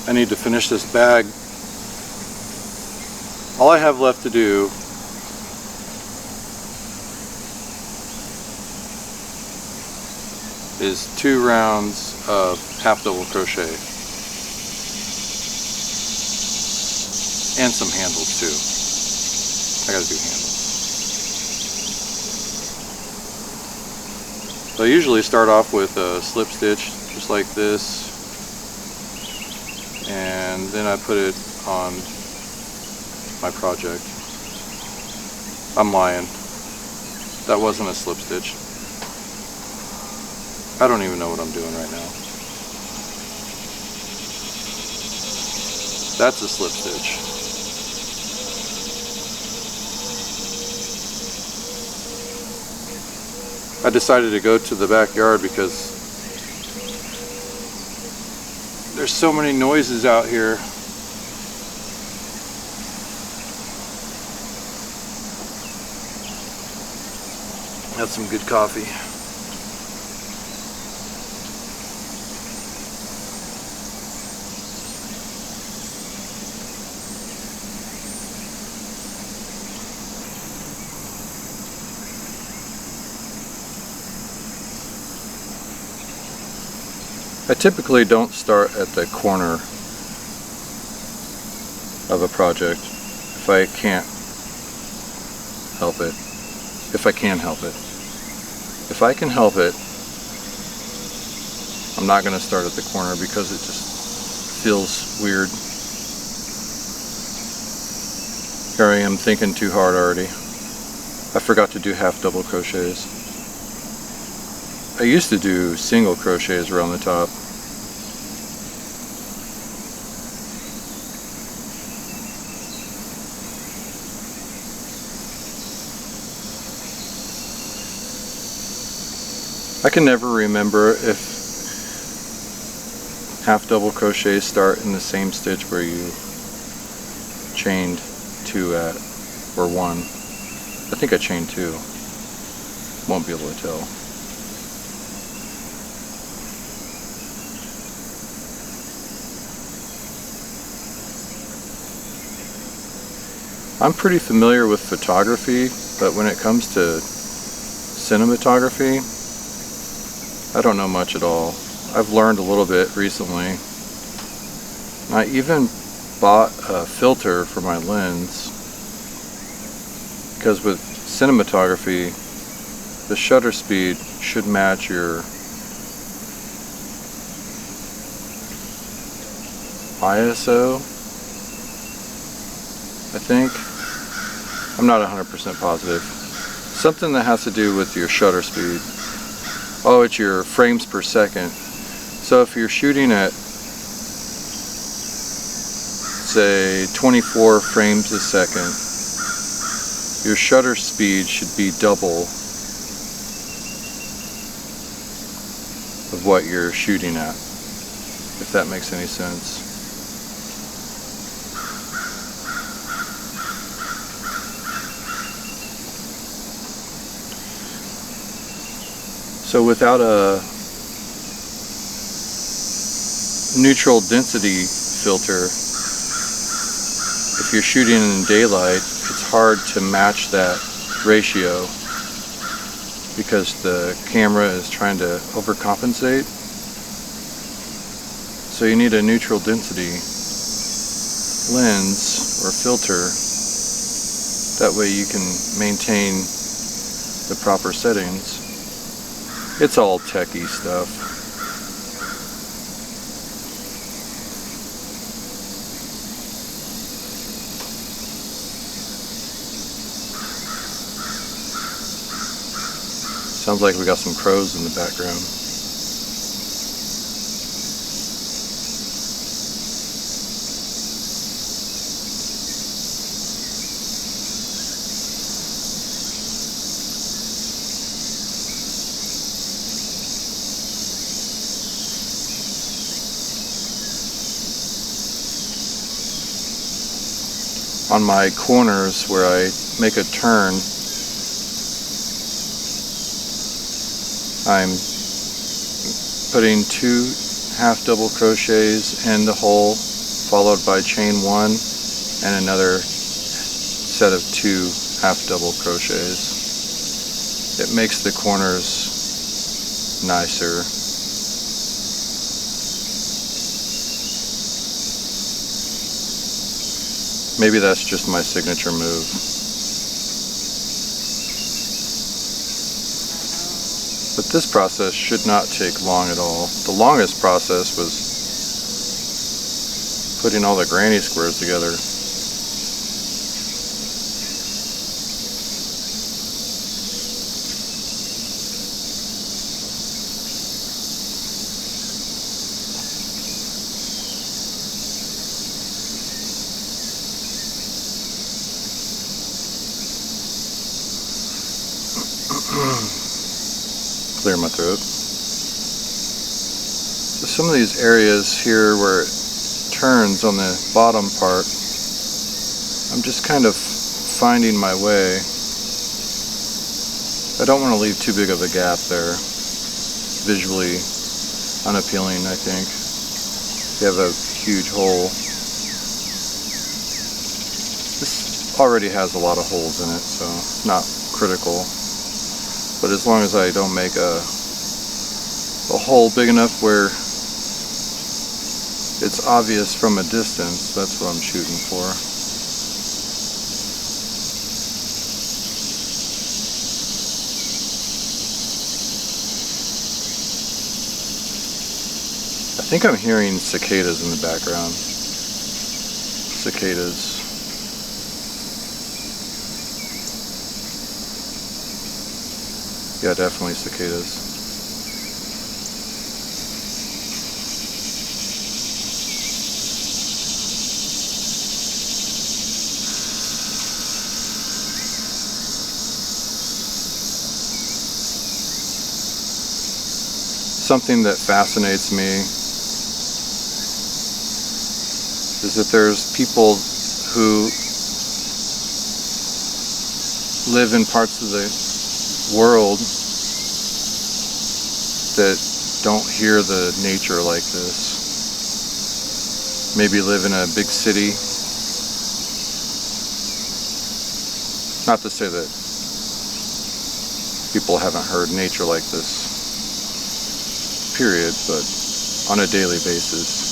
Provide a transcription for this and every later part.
I need to finish this bag. All I have left to do is 2 rounds of half double crochet and some handles too. I gotta do handles. So I usually start off with a slip stitch just like this, and then I put it on my project. I'm lying. That wasn't a slip stitch. I don't even know what I'm doing right now. That's a slip stitch. I decided to go to the backyard because there's so many noises out here. That's some good coffee. I typically don't start at the corner of a project if I can't help it. If I can help it. If I can help it, I'm not going to start at the corner because it just feels weird. Here I am thinking too hard already. I forgot to do half double crochets. I used to do single crochets around the top. I can never remember if half double crochets start in the same stitch where you chained 2 at, or 1. I think I chained 2. Won't be able to tell. I'm pretty familiar with photography, but when it comes to cinematography, I don't know much at all. I've learned a little bit recently. I even bought a filter for my lens because with cinematography, the shutter speed should match your ISO, I think. I'm not 100% positive. Something that has to do with your shutter speed. Oh, it's your frames per second. So if you're shooting at, say, 24 frames a second, your shutter speed should be double of what you're shooting at, if that makes any sense. So without a neutral density filter, if you're shooting in daylight, it's hard to match that ratio because the camera is trying to overcompensate. So you need a neutral density lens or filter. That way you can maintain the proper settings. It's all techie stuff. Sounds like we got some crows in the background. On my corners where I make a turn, I'm putting 2 half double crochets in the hole followed by chain 1 and another set of 2 half double crochets. It makes the corners nicer. Maybe that's just my signature move. But this process should not take long at all. The longest process was putting all the granny squares together. Clear my throat. So some of these areas here where it turns on the bottom part, I'm just kind of finding my way. I don't want to leave too big of a gap there. Visually unappealing, I think. You have a huge hole. This already has a lot of holes in it, so it's not critical. But as long as I don't make a hole big enough where it's obvious from a distance, that's what I'm shooting for. I think I'm hearing cicadas in the background. Cicadas. Yeah, definitely cicadas. Something that fascinates me is that there's people who live in parts of the world that don't hear the nature like this. Maybe live in a big city. Not to say that people haven't heard nature like this, period, but on a daily basis.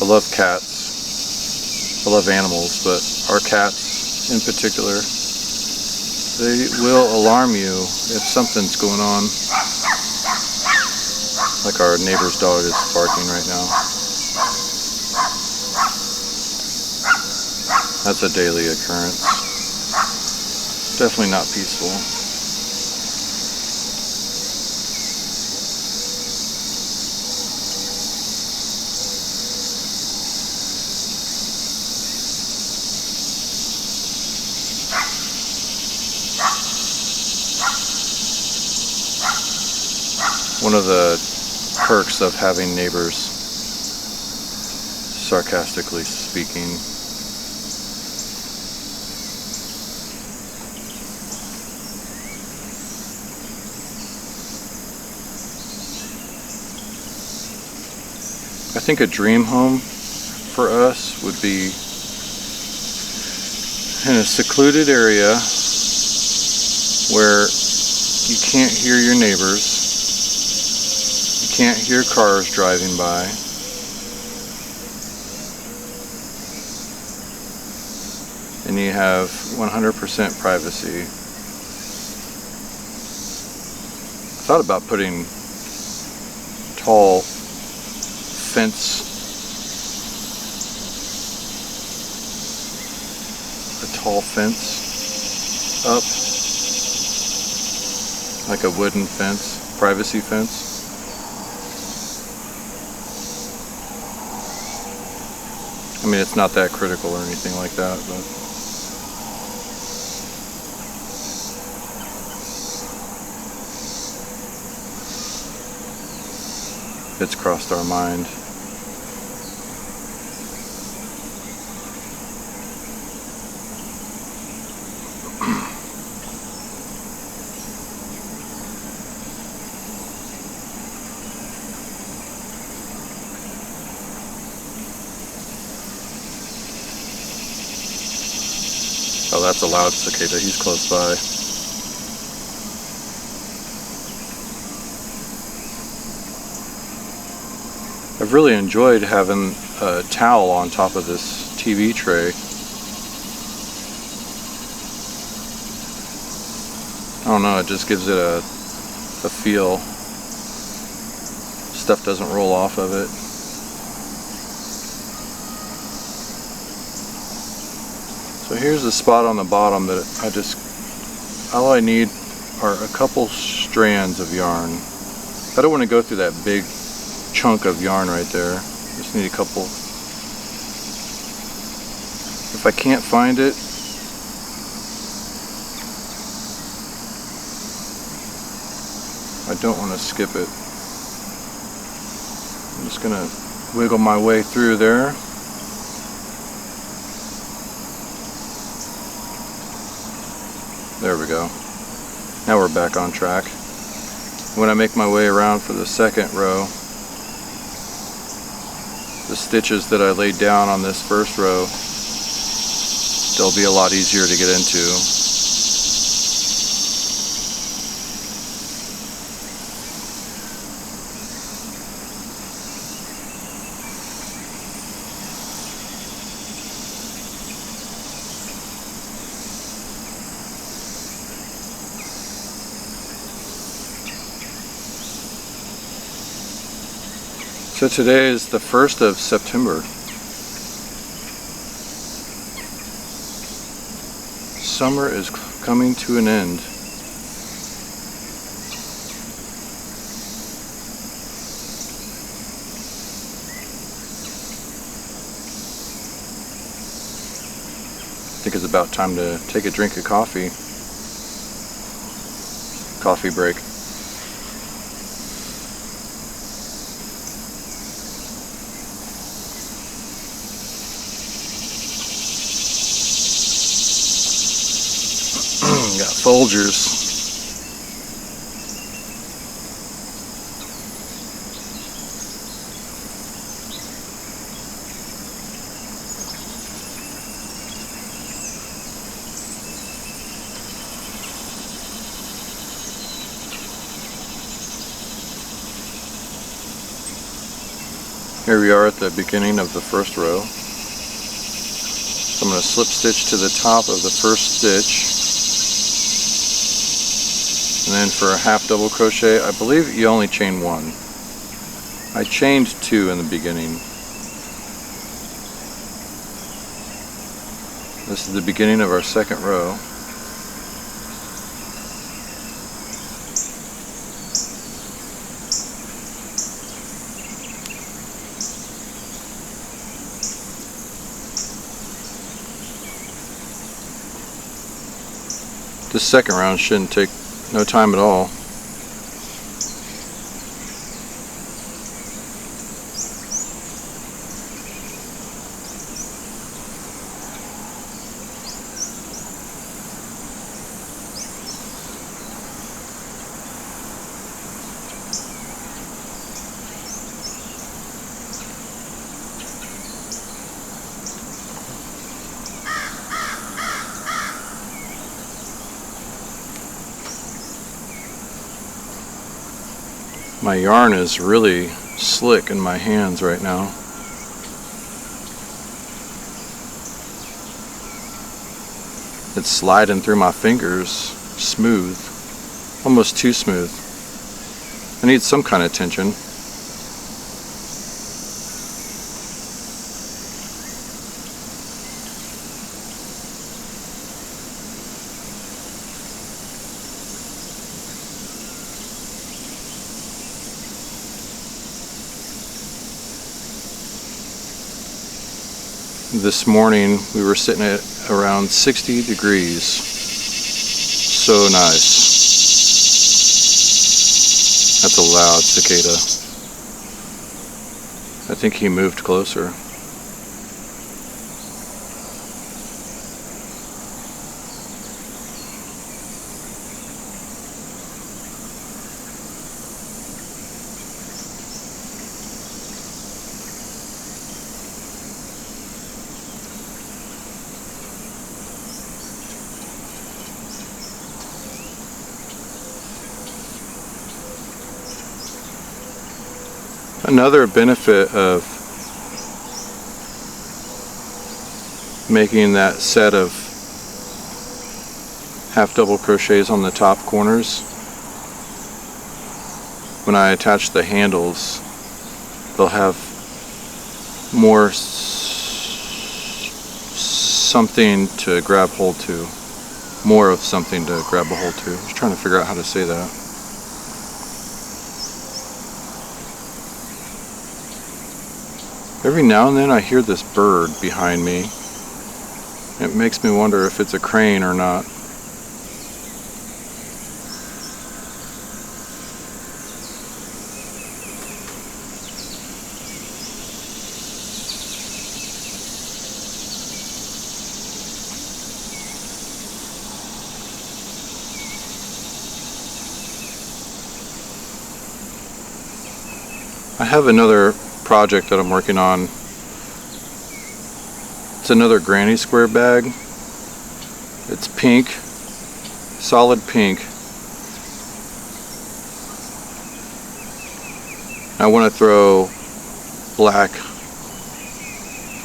I love cats. I love animals, but our cats in particular, they will alarm you if something's going on. Like our neighbor's dog is barking right now. That's a daily occurrence. Definitely not peaceful. One of the perks of having neighbors, sarcastically speaking. I think a dream home for us would be in a secluded area where you can't hear your neighbors. Can't hear cars driving by. And you have 100% privacy. I thought about putting tall fence, a tall fence up, like a wooden fence, privacy fence. I mean, it's not that critical or anything like that, but it's crossed our mind. Oh, that's a loud cicada. He's close by. I've really enjoyed having a towel on top of this TV tray. I don't know, it just gives it a feel. Stuff doesn't roll off of it. So here's the spot on the bottom that all I need are a couple strands of yarn. I don't want to go through that big chunk of yarn right there. Just need a couple. If I can't find it, I don't want to skip it. I'm just gonna wiggle my way through there. There we go. Now we're back on track. When I make my way around for the second row, the stitches that I laid down on this first row, they'll be a lot easier to get into. So today is the 1st of September. Summer is coming to an end. I think it's about time to take a drink of coffee. Coffee break. Got Folgers. Here we are at the beginning of the first row. So I'm going to slip stitch to the top of the first stitch. And then for a half double crochet, I believe you only chain one. I chained two in the beginning. This is the beginning of our second row. This second round shouldn't take no time at all. My yarn is really slick in my hands right now. It's sliding through my fingers smooth, almost too smooth. I need some kind of tension. This morning we were sitting at around 60 degrees. So nice. That's a loud cicada. I think he moved closer. Another benefit of making that set of half double crochets on the top corners, when I attach the handles, they'll have more something to grab hold to, more of something to grab a hold to. I was trying to figure out how to say that. Every now and then I hear this bird behind me. It makes me wonder if it's a crane or not. I have another project that I'm working on. It's another granny square bag. It's pink, solid pink. I want to throw black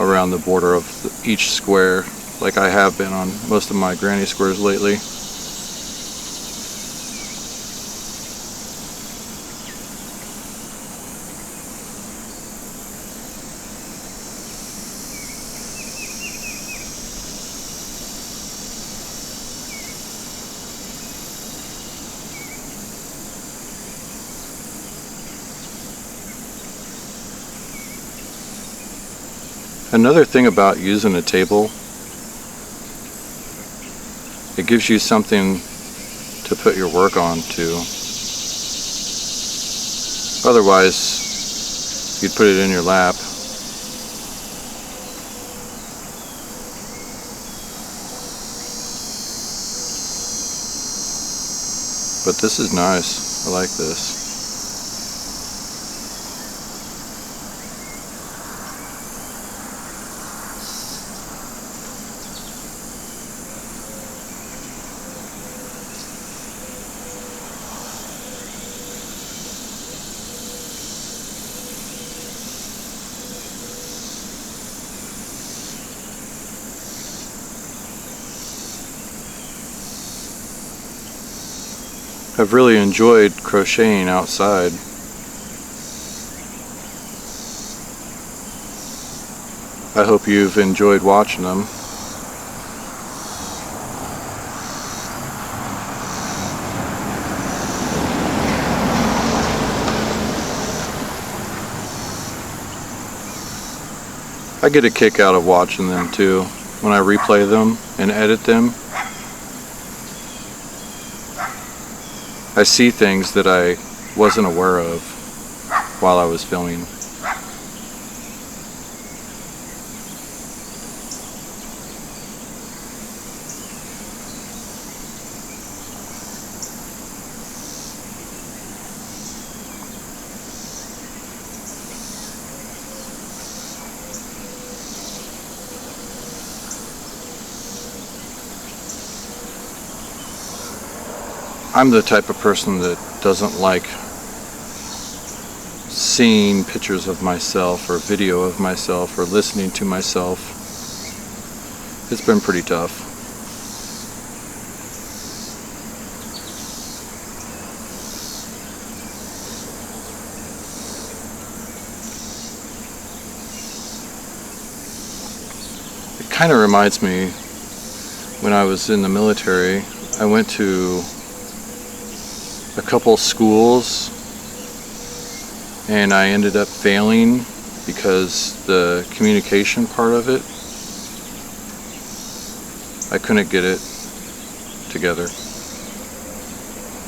around the border of each square, like I have been on most of my granny squares lately. Another thing about using a table, it gives you something to put your work on too. Otherwise, you'd put it in your lap. But this is nice. I like this. I've really enjoyed crocheting outside. I hope you've enjoyed watching them. I get a kick out of watching them too, when I replay them and edit them. I see things that I wasn't aware of while I was filming. I'm the type of person that doesn't like seeing pictures of myself or video of myself or listening to myself. It's been pretty tough. It kind of reminds me when I was in the military. I went to a couple schools and I ended up failing because the communication part of it, I couldn't get it together.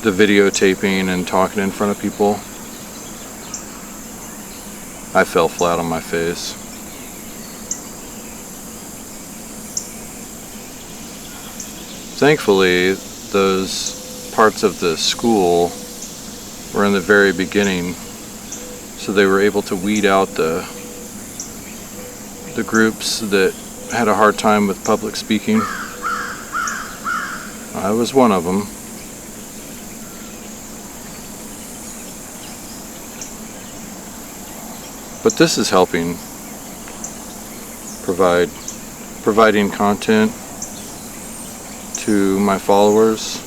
The videotaping and talking in front of people. I fell flat on my face. Thankfully, those parts of the school were in the very beginning, so they were able to weed out the groups that had a hard time with public speaking. I was one of them. But this is helping providing content to my followers,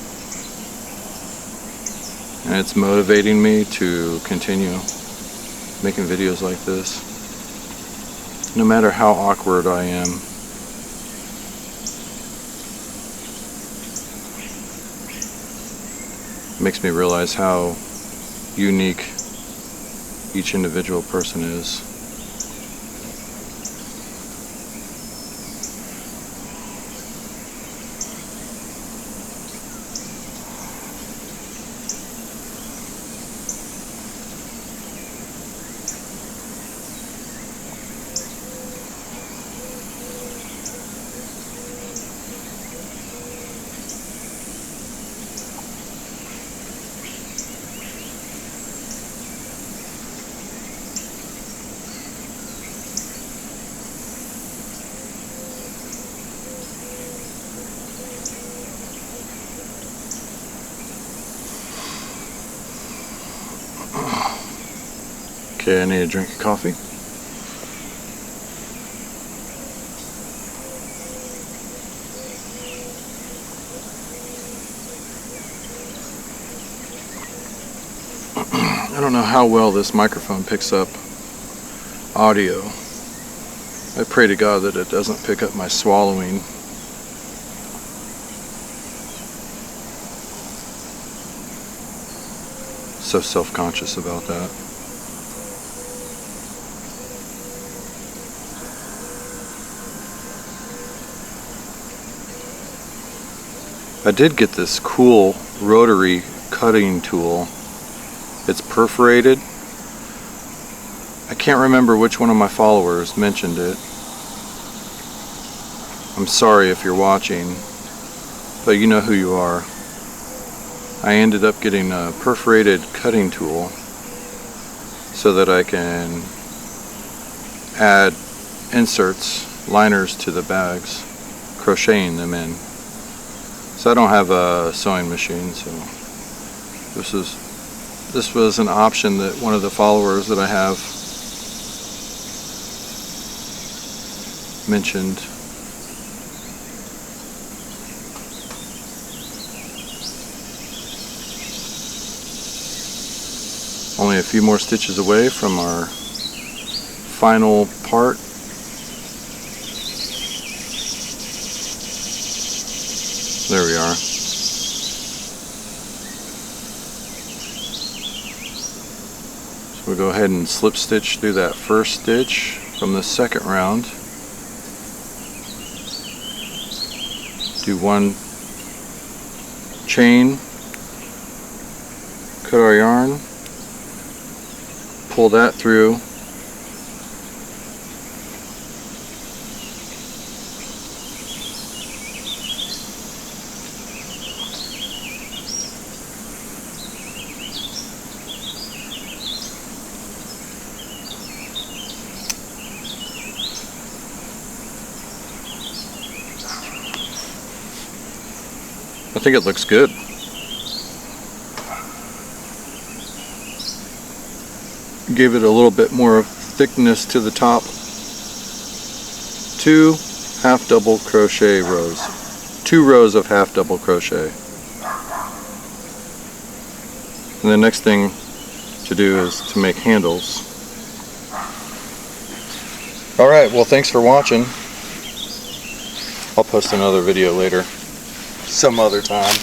and it's motivating me to continue making videos like this, no matter how awkward I am. It makes me realize how unique each individual person is. Okay, I need a drink of coffee. I don't know how well this microphone picks up audio. I pray to God that it doesn't pick up my swallowing. So self-conscious about that. I did get this cool rotary cutting tool. It's perforated. I can't remember which one of my followers mentioned it. I'm sorry if you're watching, but you know who you are. I ended up getting a perforated cutting tool so that I can add inserts, liners to the bags, crocheting them in. So I don't have a sewing machine, so this was an option that one of the followers that I have mentioned. Only a few more stitches away from our final part. There we are. So we'll go ahead and slip stitch through that first stitch from the second round. Do one chain, cut our yarn, pull that through, I think it looks good. Give it a little bit more thickness to the top. 2 half double crochet rows. 2 rows of half double crochet. And the next thing to do is to make handles. Alright, well thanks for watching. I'll post another video later. Some other time.